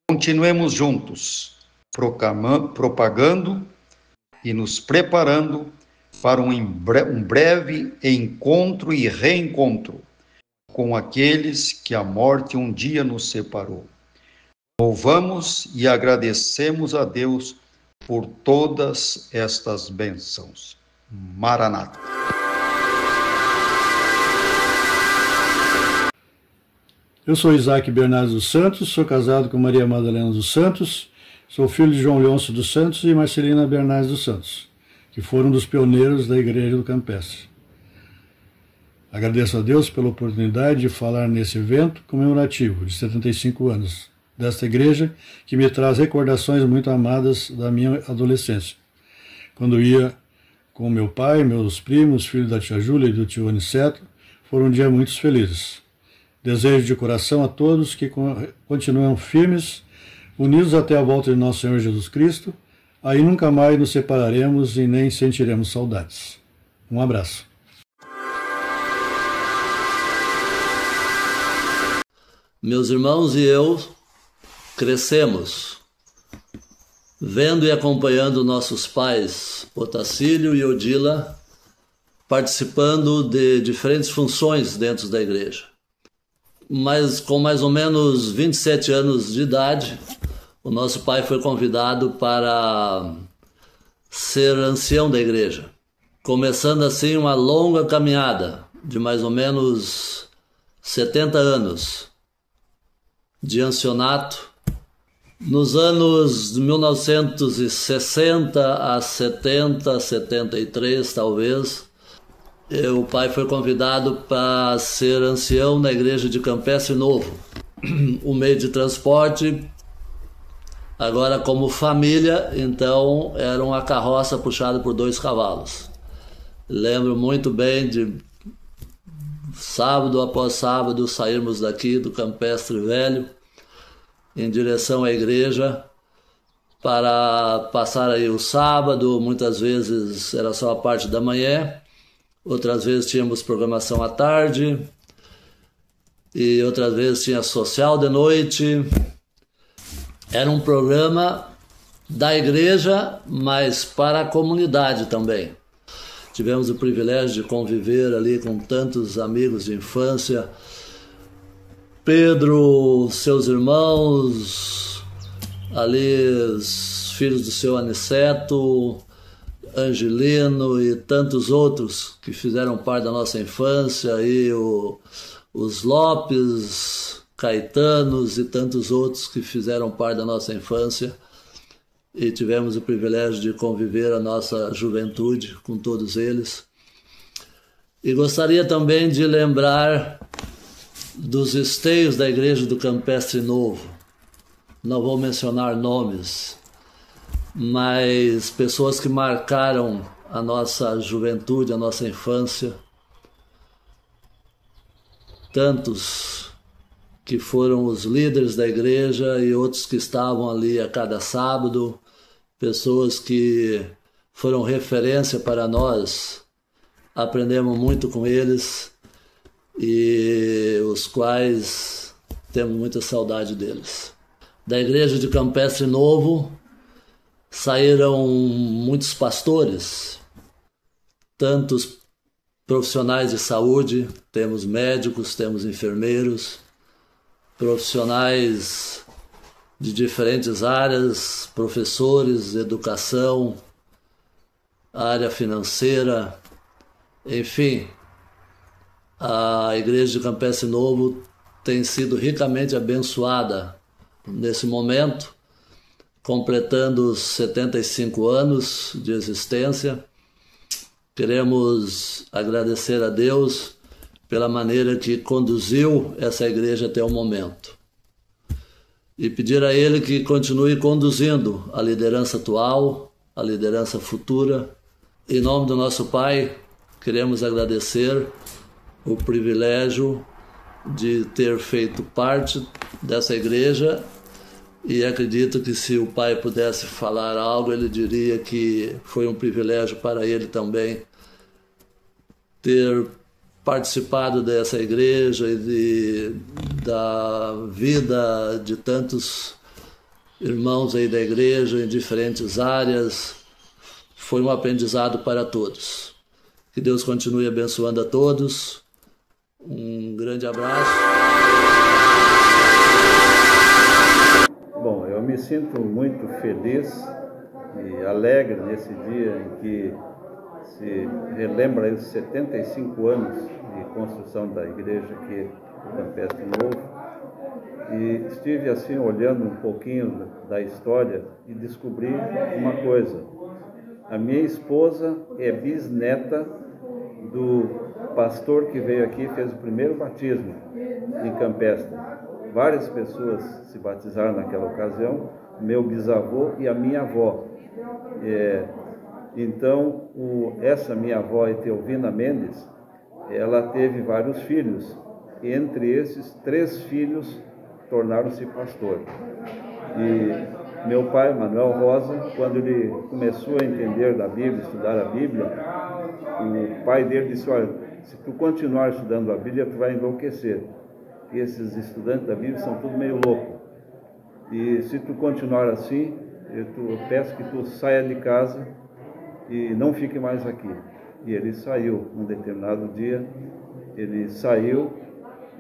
continuemos juntos, propagando e nos preparando para um breve encontro e reencontro com aqueles que a morte um dia nos separou. Louvamos e agradecemos a Deus por todas estas bênçãos. Maranata. Eu sou Isaac Bernardes dos Santos, sou casado com Maria Madalena dos Santos, sou filho de João Leôncio dos Santos e Marcelina Bernardes dos Santos, que foram dos pioneiros da Igreja do Campestre. Agradeço a Deus pela oportunidade de falar nesse evento comemorativo de 75 anos desta igreja, que me traz recordações muito amadas da minha adolescência, quando ia com meu pai, meus primos, filho da tia Júlia e do tio Aniceto. Foram dias muito felizes. Desejo de coração a todos que continuem firmes, unidos até a volta de nosso Senhor Jesus Cristo. Aí nunca mais nos separaremos e nem sentiremos saudades. Um abraço. Meus irmãos e eu crescemos vendo e acompanhando nossos pais, Otacílio e Odila, participando de diferentes funções dentro da igreja. Mas com mais ou menos 27 anos de idade, o nosso pai foi convidado para ser ancião da igreja, começando assim uma longa caminhada de mais ou menos 70 anos de ancianato. Nos anos de 1960 a 70, 73 talvez, o pai foi convidado para ser ancião na igreja de Campestre Novo. O meio de transporte, agora como família, então era uma carroça puxada por 2 cavalos. Lembro muito bem de sábado após sábado sairmos daqui do Campestre Velho em direção à igreja para passar aí o sábado. Muitas vezes era só a parte da manhã, outras vezes tínhamos programação à tarde e outras vezes tinha social de noite. Era um programa da igreja, mas para a comunidade também. Tivemos o privilégio de conviver ali com tantos amigos de infância. Pedro, seus irmãos, ali os filhos do seu Aniceto, Angelino e tantos outros que fizeram parte da nossa infância, e os Lopes, Caetanos e tantos outros que fizeram parte da nossa infância, e tivemos o privilégio de conviver a nossa juventude com todos eles. E gostaria também de lembrar dos esteios da igreja do Campestre Novo. Não vou mencionar nomes, mas pessoas que marcaram a nossa juventude, a nossa infância. Tantos que foram os líderes da igreja e outros que estavam ali a cada sábado, pessoas que foram referência para nós, aprendemos muito com eles e os quais temos muita saudade deles. Da igreja de Campestre Novo saíram muitos pastores, tantos profissionais de saúde, temos médicos, temos enfermeiros, profissionais de diferentes áreas, professores, educação, área financeira, enfim. A igreja de Campestre Novo tem sido ricamente abençoada nesse momento, completando os 75 anos de existência. Queremos agradecer a Deus pela maneira que conduziu essa igreja até o momento. E pedir a Ele que continue conduzindo a liderança atual, a liderança futura. Em nome do nosso Pai, queremos agradecer o privilégio de ter feito parte dessa igreja, e acredito que se o Pai pudesse falar algo, ele diria que foi um privilégio para ele também ter participado dessa igreja e da vida de tantos irmãos aí da igreja em diferentes áreas. Foi um aprendizado para todos. Que Deus continue abençoando a todos. Um grande abraço. Bom, eu me sinto muito feliz e alegre nesse dia em que se relembra os 75 anos de construção da igreja aqui no Campestre Novo. E estive assim olhando um pouquinho da história e descobri uma coisa. A minha esposa é bisneta do pastor que veio aqui e fez o primeiro batismo em Campestre. Várias pessoas se batizaram naquela ocasião, meu bisavô e a minha avó. Então, essa minha avó, Etelvina Mendes, ela teve vários filhos. Entre esses, 3 filhos tornaram-se pastor. E meu pai, Manuel Rosa, quando ele começou a entender da Bíblia, estudar a Bíblia, o pai dele disse: olha, se tu continuar estudando a Bíblia, tu vai enlouquecer. E esses estudantes da Bíblia são tudo meio louco. E se tu continuar assim, eu peço que tu saia de casa e não fique mais aqui. E ele saiu, um determinado dia, ele saiu,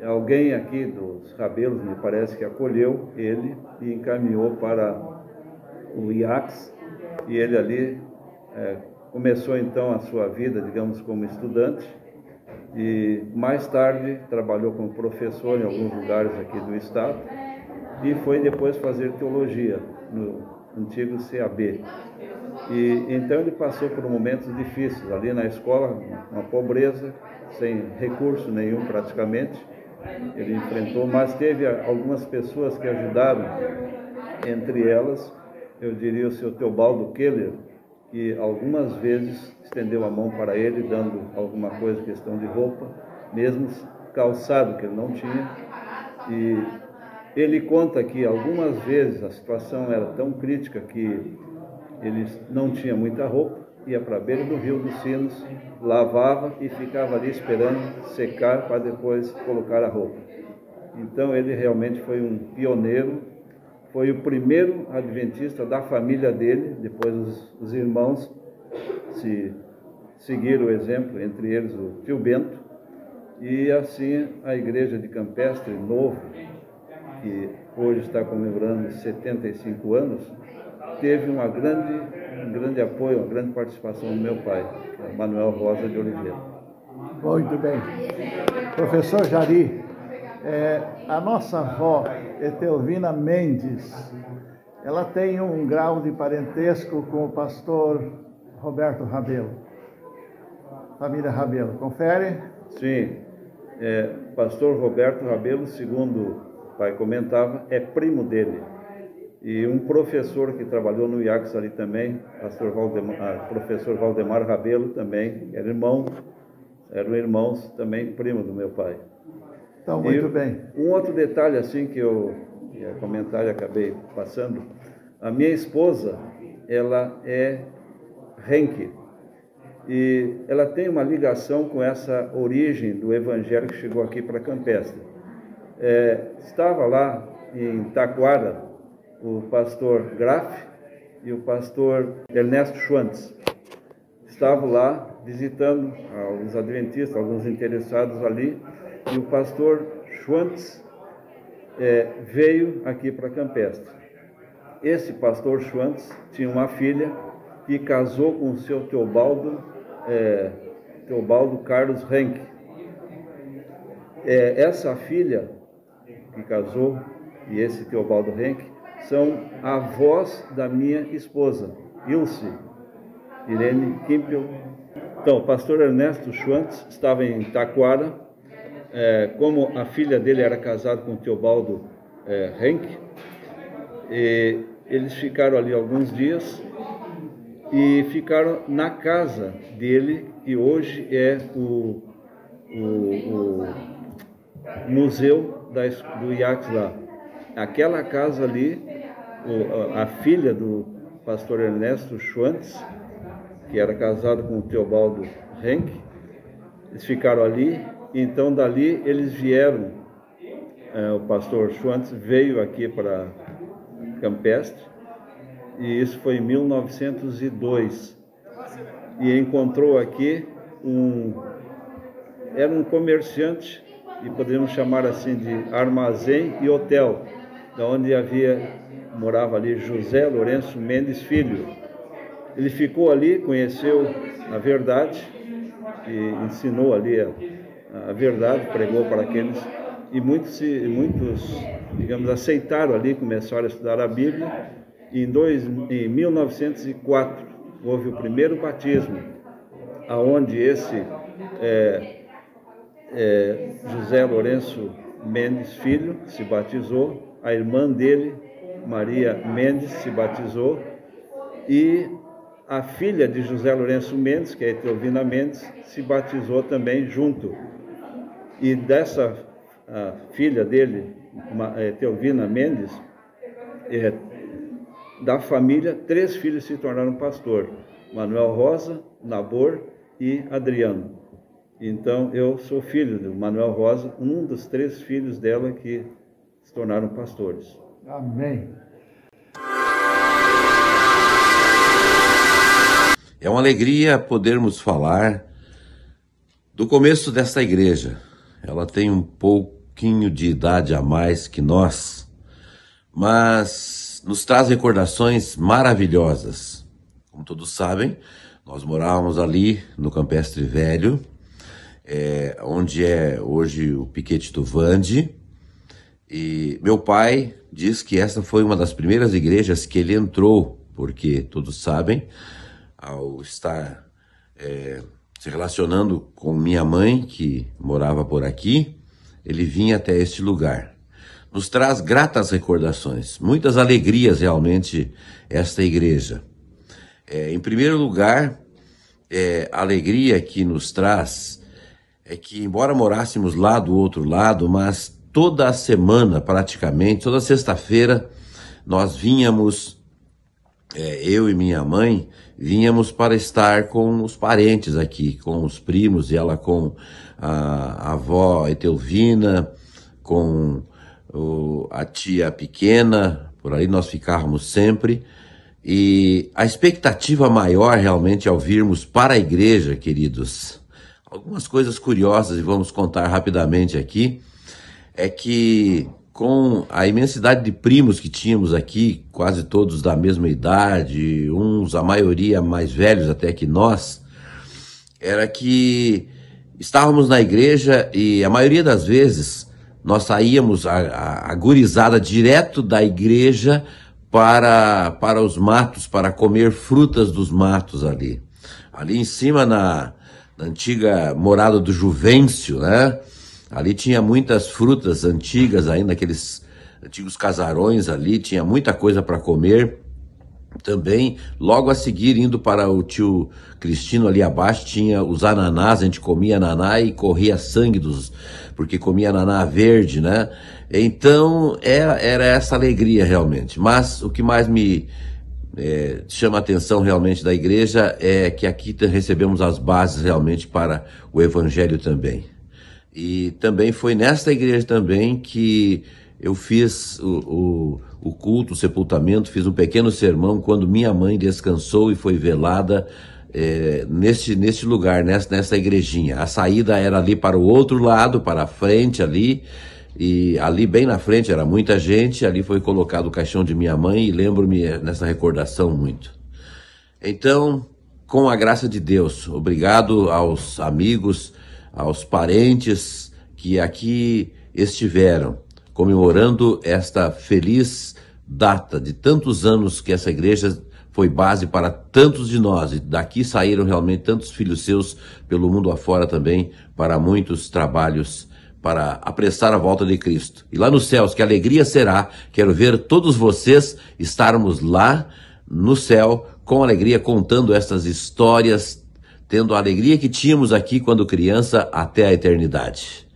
alguém aqui dos Cabelos, me parece que acolheu ele e encaminhou para o IACS, e ele ali Começou então a sua vida, digamos, como estudante e mais tarde trabalhou como professor em alguns lugares aqui do estado e foi depois fazer teologia no antigo CAB. E então ele passou por momentos difíceis ali na escola, uma pobreza, sem recurso nenhum praticamente. Ele enfrentou, mas teve algumas pessoas que ajudaram, entre elas, eu diria o seu Teobaldo Keller, que algumas vezes estendeu a mão para ele, dando alguma coisa, questão de roupa, mesmo calçado que ele não tinha. E ele conta que algumas vezes a situação era tão crítica que ele não tinha muita roupa, ia para a beira do Rio dos Sinos, lavava e ficava ali esperando secar para depois colocar a roupa. Então ele realmente foi um pioneiro, foi o primeiro adventista da família dele, depois os irmãos seguiram o exemplo, entre eles o tio Bento, e assim a igreja de Campestre Novo, que hoje está comemorando 75 anos, teve um grande apoio, uma grande participação do meu pai, que é Manuel Rosa de Oliveira. Muito bem. Professor Jari, a nossa avó, Etelvina Mendes, ela tem um grau de parentesco com o pastor Roberto Rabelo. Família Rabelo, confere? Sim. Pastor Roberto Rabelo, segundo o pai comentava, é primo dele. E um professor que trabalhou no IACS ali também, professor Valdemar Rabelo também, eram irmãos também, primo do meu pai. Então, muito bem. Um outro detalhe assim que eu ia comentar e acabei passando, a minha esposa, ela é Henke, e ela tem uma ligação com essa origem do evangelho que chegou aqui para Campestre. Estava lá em Taquara o pastor Graf e o pastor Ernesto Schwantz. Estavam lá visitando os adventistas, alguns interessados ali, e o pastor Schwantz veio aqui para Campestre. Esse pastor Schwantz tinha uma filha que casou com o seu Teobaldo Carlos Henke. Essa filha que casou e esse Teobaldo Henke são avós da minha esposa, Ilse Irene Kimpel. Então, o pastor Ernesto Schwantz estava em Taquara, como a filha dele era casada com o Teobaldo Henke, e eles ficaram ali alguns dias e ficaram na casa dele, que hoje é o museu do IACS lá. Aquela casa ali, a filha do pastor Ernesto Schwantz, que era casado com o Teobaldo Henke, eles ficaram ali, então dali eles vieram, o pastor Schwantz veio aqui para Campestre, e isso foi em 1902, e encontrou aqui era um comerciante, e podemos chamar assim de armazém e hotel, da onde morava ali José Lourenço Mendes Filho. Ele ficou ali, conheceu a verdade, e ensinou ali a verdade, pregou para aqueles, e muitos, digamos, aceitaram ali, começaram a estudar a Bíblia, e em 1904 houve o primeiro batismo, aonde esse José Lourenço Mendes Filho se batizou, a irmã dele, Maria Mendes, se batizou, e a filha de José Lourenço Mendes, que é Etelvina Mendes, se batizou também junto. E dessa filha dele, Etelvina Mendes, da família, 3 filhos se tornaram pastor: Manuel Rosa, Nabor e Adriano. Então, eu sou filho do Manuel Rosa, um dos 3 filhos dela que se tornaram pastores. Amém. É uma alegria podermos falar do começo desta igreja. Ela tem um pouquinho de idade a mais que nós, mas nos traz recordações maravilhosas. como todos sabem, nós morávamos ali no Campestre Velho, onde é hoje o Piquete do Vande, e meu pai diz que essa foi uma das primeiras igrejas que ele entrou, porque todos sabem, ao estar se relacionando com minha mãe, que morava por aqui, ele vinha até este lugar. Nos traz gratas recordações, muitas alegrias realmente esta igreja. Em primeiro lugar, a alegria que nos traz é que, embora morássemos lá do outro lado, mas toda a semana, praticamente, toda sexta-feira, nós vínhamos, eu e minha mãe, vínhamos para estar com os parentes aqui, com os primos, e ela com a avó Etelvina, com a tia pequena, por aí nós ficávamos sempre. E a expectativa maior realmente ao virmos para a igreja, queridos, algumas coisas curiosas e vamos contar rapidamente aqui, é que com a imensidade de primos que tínhamos aqui, quase todos da mesma idade, uns, a maioria mais velhos até que nós, era que estávamos na igreja e a maioria das vezes nós saíamos, a gurizada, direto da igreja para os matos, para comer frutas dos matos ali. Ali em cima, na antiga morada do Juvencio, né? Ali tinha muitas frutas antigas ainda, aqueles antigos casarões ali, tinha muita coisa para comer. Também, logo a seguir, indo para o tio Cristino ali abaixo, tinha os ananás, a gente comia ananá e corria sangue porque comia ananá verde, né? Então, era essa alegria realmente. Mas o que mais me chama a atenção realmente da igreja é que aqui recebemos as bases realmente para o evangelho também. E também foi nesta igreja também que eu fiz o culto, o sepultamento, fiz um pequeno sermão quando minha mãe descansou e foi velada neste lugar, nessa igrejinha. A saída era ali para o outro lado, para a frente ali, e ali bem na frente era muita gente, ali foi colocado o caixão de minha mãe e lembro-me nessa recordação muito. Então, com a graça de Deus, obrigado aos amigos, aos parentes que aqui estiveram, comemorando esta feliz data de tantos anos que essa igreja foi base para tantos de nós, e daqui saíram realmente tantos filhos seus pelo mundo afora também, para muitos trabalhos, para apressar a volta de Cristo. E lá nos céus, que alegria será, quero ver todos vocês estarmos lá no céu, com alegria, contando estas histórias, tendo a alegria que tínhamos aqui quando criança até a eternidade.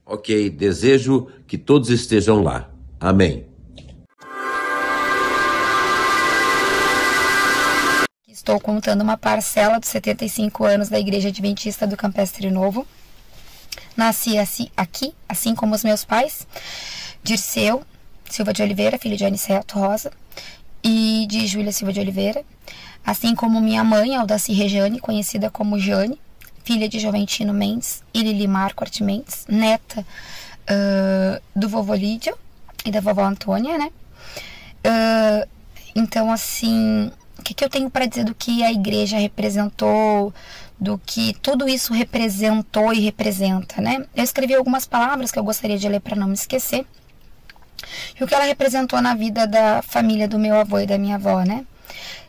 Ok, desejo que todos estejam lá. Amém. Estou contando uma parcela dos 75 anos da Igreja Adventista do Campestre Novo. Nasci aqui, assim como os meus pais, Dirceu Silva de Oliveira, filho de Aniceto Rosa, e de Júlia Silva de Oliveira, assim como minha mãe, Aldaci Rejane, conhecida como Jane, filha de Joventino Mendes e Lili Marquardt Mendes, neta do vovô Lídio e da vovó Antônia, né? Então, assim, o que eu tenho para dizer do que a igreja representou, do que tudo isso representou e representa, né? Eu escrevi algumas palavras que eu gostaria de ler para não me esquecer. E o que ela representou na vida da família do meu avô e da minha avó, né?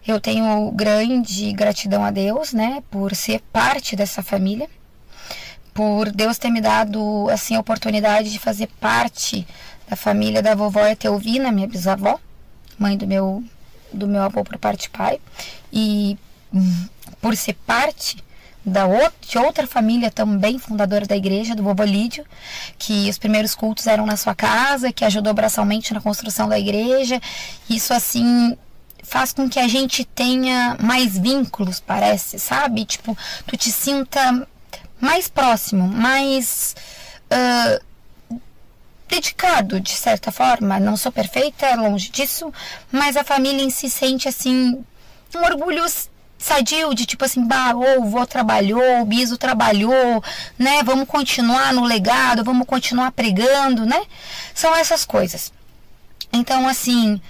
Eu tenho grande gratidão a Deus, né, por ser parte dessa família, por Deus ter me dado, assim, a oportunidade de fazer parte da família da vovó Etelvina, minha bisavó, mãe do meu avô por parte de pai, e por ser parte de outra família também fundadora da igreja, do vovô Lídio, que os primeiros cultos eram na sua casa, que ajudou braçalmente na construção da igreja. Isso, assim, faz com que a gente tenha mais vínculos, parece, sabe? Tipo, tu te sinta mais próximo, mais dedicado, de certa forma. Não sou perfeita, longe disso, mas a família em si sente, assim, um orgulho sadio de tipo assim, o vô trabalhou, o biso trabalhou, né? Vamos continuar no legado, vamos continuar pregando, né? São essas coisas. Então, assim,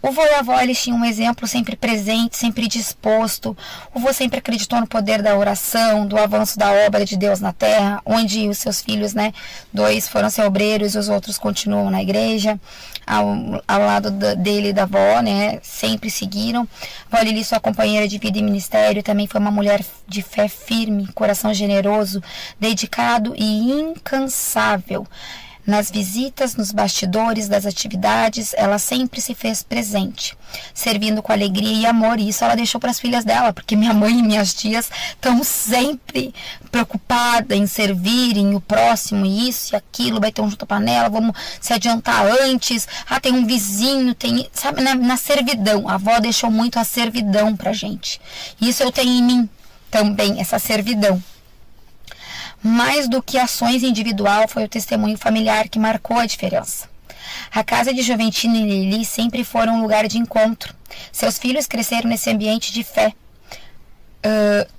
O vô e a avó, eles tinham um exemplo sempre presente, sempre disposto. O vô sempre acreditou no poder da oração, do avanço da obra de Deus na terra, onde os seus filhos, né, 2 foram ser obreiros e os outros continuam na igreja, ao lado dele e da avó, né, sempre seguiram. A avó Lili, sua companheira de vida e ministério, também foi uma mulher de fé firme, coração generoso, dedicado e incansável. Nas visitas, nos bastidores das atividades, ela sempre se fez presente, servindo com alegria e amor, e isso ela deixou para as filhas dela, porque minha mãe e minhas tias estão sempre preocupadas em servirem o próximo, isso e aquilo, vai ter um junta-panela, vamos se adiantar antes, tem um vizinho, tem, sabe, na servidão. A avó deixou muito a servidão pra gente. Isso eu tenho em mim também, essa servidão. Mais do que ações individual, foi o testemunho familiar que marcou a diferença. A casa de Juventino e Lili sempre foram um lugar de encontro. Seus filhos cresceram nesse ambiente de fé.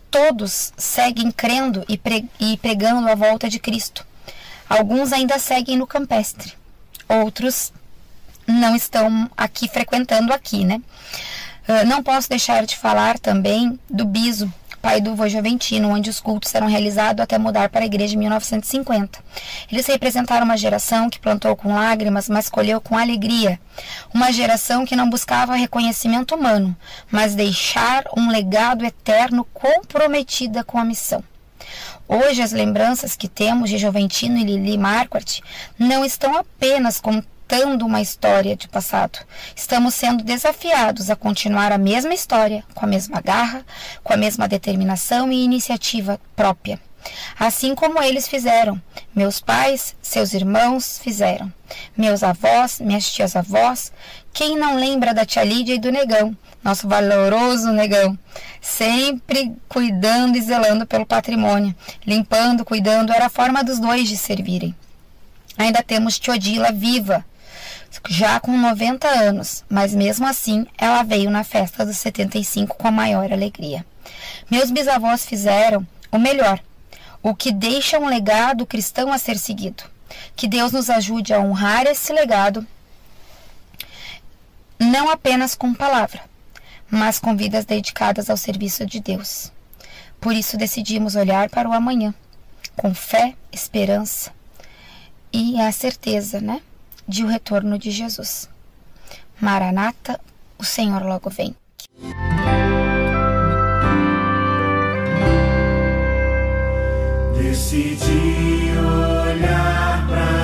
Todos seguem crendo e pregando a volta de Cristo. Alguns ainda seguem no campestre. Outros não estão aqui frequentando aqui, né? Não posso deixar de falar também do Biso, pai do vô Juventino, onde os cultos eram realizados até mudar para a igreja em 1950. Eles representaram uma geração que plantou com lágrimas, mas colheu com alegria. Uma geração que não buscava reconhecimento humano, mas deixar um legado eterno comprometida com a missão. Hoje, as lembranças que temos de Juventino e Lili Marquardt não estão apenas contando uma história de passado. Estamos sendo desafiados a continuar a mesma história, com a mesma garra, com a mesma determinação e iniciativa própria. Assim como eles fizeram, meus pais, seus irmãos fizeram, meus avós, minhas tias-avós. Quem não lembra da tia Lídia e do Negão, nosso valoroso Negão, sempre cuidando e zelando pelo patrimônio, limpando, cuidando, era a forma dos dois de servirem. Ainda temos tia Odila viva, já com 90 anos, mas mesmo assim ela veio na festa dos 75 com a maior alegria. Meus bisavós fizeram o melhor, o que deixa um legado cristão a ser seguido. Que Deus nos ajude a honrar esse legado, não apenas com palavra, mas com vidas dedicadas ao serviço de Deus. Por isso decidimos olhar para o amanhã, com fé, esperança e a certeza, né, de o retorno de Jesus. Maranata, o Senhor logo vem. Decidi olhar pra